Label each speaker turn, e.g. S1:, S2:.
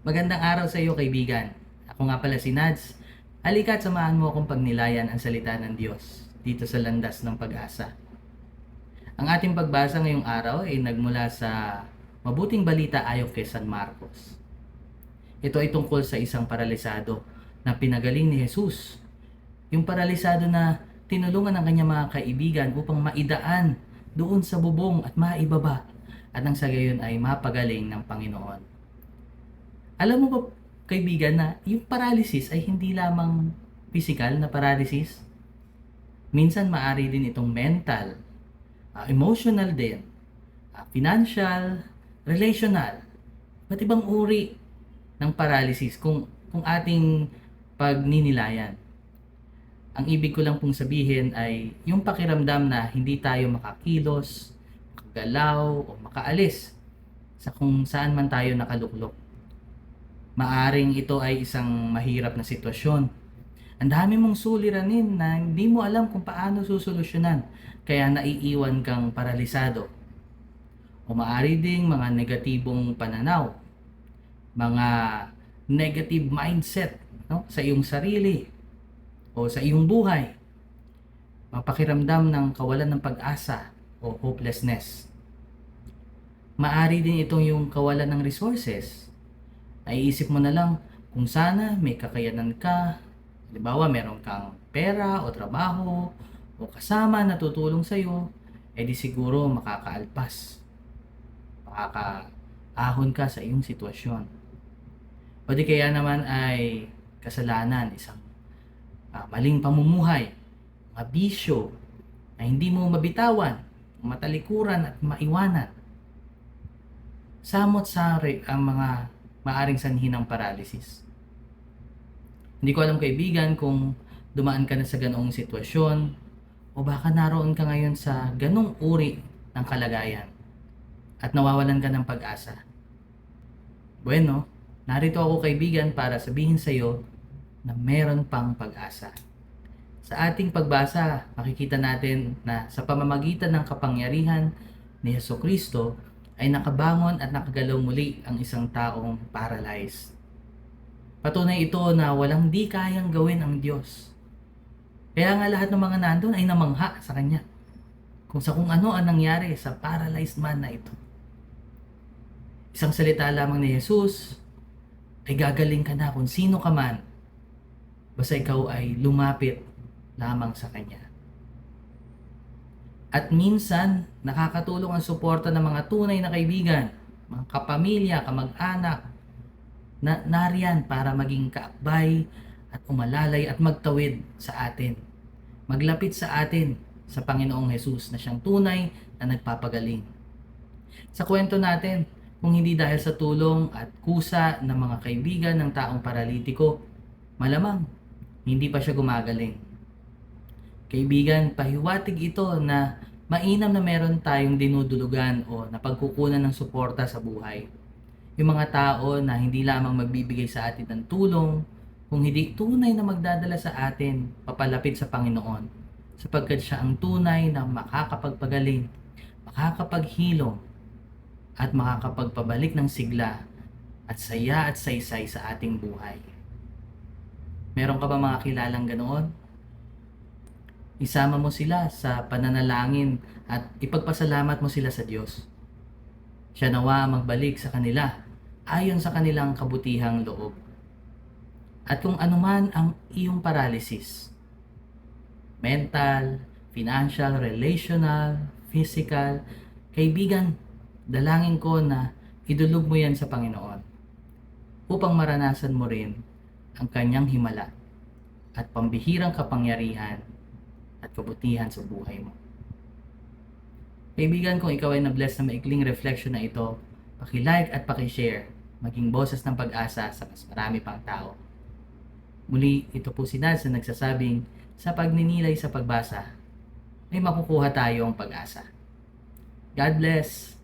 S1: Magandang araw sa iyo, kaibigan. Ako nga pala si Nads. Halika at samahan mo akong pagnilayan ang salita ng Diyos dito sa landas ng pag-asa. Ang ating pagbasa ngayong araw ay nagmula sa Mabuting Balita ayon kay San Marcos. Ito ay tungkol sa isang paralisado na pinagaling ni Jesus. Yung paralisado na tinulungan ng kanyang mga kaibigan upang maidaan doon sa bubong at maibaba at nang sa gayon ay mapagaling ng Panginoon. Alam mo ba, kaibigan, na yung paralysis ay hindi lamang physical na paralysis? Minsan maari din itong mental, emotional din, financial, relational. Iba't ibang uri ng paralysis kung ating pagninilayan. Ang ibig ko lang pong sabihin ay yung pakiramdam na hindi tayo makakilos, makagalaw o makaalis sa kung saan man tayo nakaluklok. Maaring ito ay isang mahirap na sitwasyon. Ang dami mong suliranin na hindi mo alam kung paano susolusyonan, kaya naiiwan kang paralisado. O maari ding mga negatibong pananaw, mga negative mindset, no, sa iyong sarili o sa iyong buhay. Mapakiramdam ng kawalan ng pag-asa o hopelessness. Maari din itong yung kawalan ng resources. Naiisip mo na lang kung sana may kakayanan ka, halimbawa meron kang pera o trabaho o kasama na tutulong sa'yo, di siguro makakaalpas, makakaahon ka sa iyong sitwasyon. O di kaya naman ay kasalanan, isang maling pamumuhay, mga bisyo na hindi mo mabitawan, matalikuran at maiwanan. Samot-sari ang mga maaring sanhi ng paralysis. Hindi ko alam, kaibigan, kung dumaan ka na sa ganoong sitwasyon o baka naroon ka ngayon sa ganong uri ng kalagayan at nawawalan ka ng pag-asa. Bueno, narito ako, kaibigan, para sabihin sa iyo na meron pang pag-asa. Sa ating pagbasa, makikita natin na sa pamamagitan ng kapangyarihan ni Jesucristo ay nakabangon at nakagalaw muli ang isang taong paralyzed. Patunay ito na walang di kayang gawin ang Diyos. Kaya nga lahat ng mga nandun ay namangha sa Kanya kung ano ang nangyari sa paralyzed man na ito. Isang salita lamang ni Jesus ay gagaling ka na kung sino ka man, basta ikaw ay lumapit lamang sa Kanya. At minsan, nakakatulong ang suporta ng mga tunay na kaibigan, mga kapamilya, kamag-anak, na nariyan para maging kaakbay at umalalay at magtawid sa atin. Maglapit sa atin sa Panginoong Hesus na siyang tunay na nagpapagaling. Sa kwento natin, kung hindi dahil sa tulong at kusa ng mga kaibigan ng taong paralitiko, malamang hindi pa siya gumagaling. Kaibigan, pahiwatig ito na mainam na meron tayong dinudulugan o napagkukunan ng suporta sa buhay. Yung mga tao na hindi lamang magbibigay sa atin ng tulong, kung hindi tunay na magdadala sa atin papalapit sa Panginoon, sapagkat siya ang tunay na makakapagpagaling, makakapaghilom, at makakapagpabalik ng sigla at saya at saysay sa ating buhay. Meron ka ba mga kilalang ganoon? Isama mo sila sa pananalangin at ipagpasalamat mo sila sa Diyos. Siya nawa magbalik sa kanila ayon sa kanilang kabutihang loob. At kung anuman ang iyong paralysis, mental, financial, relational, physical, kaibigan, dalangin ko na idulog mo yan sa Panginoon upang maranasan mo rin ang kanyang himala at pambihirang kapangyarihan at kabutihan sa buhay mo. Kaibigan, kung ikaw ay na-bless na maikling reflection na ito, paki-like at paki-share, maging boses ng pag-asa sa mas marami pang tao. Muli, ito po si Nads na nagsasabing, sa pagninilay sa pagbasa, may makukuha tayong pag-asa. God bless!